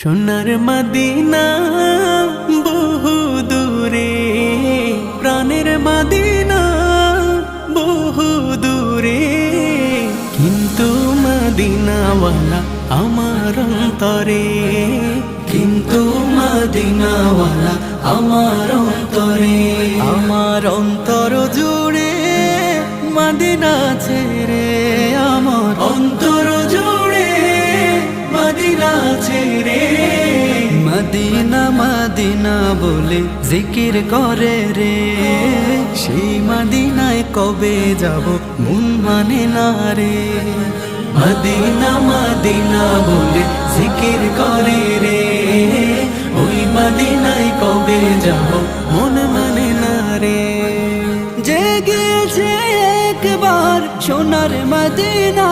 সোনার মদিনা বহু দূরে, প্রাণের মদিনা বহু দূরে, কিন্তু মদিনাওয়ালা আমার অন্তরে, কিন্তু মদিনাওয়ালা আমার অন্তরে। আমার অন্তর জুড়ে মদিনা ছেড়ে, আমার অন্তর জুড়ে মদিনা ছেড়ে। মদিনা মদিনা বলে জিকির করে রে, সেই মদিনায় কবে যাব মন মানে না রে। মদিনা মদিনা বলে জিকির করে রে, ওই মদিনায় কবে যাব মন মানে না রে। জেগেছে একবার সোনার মদিনা,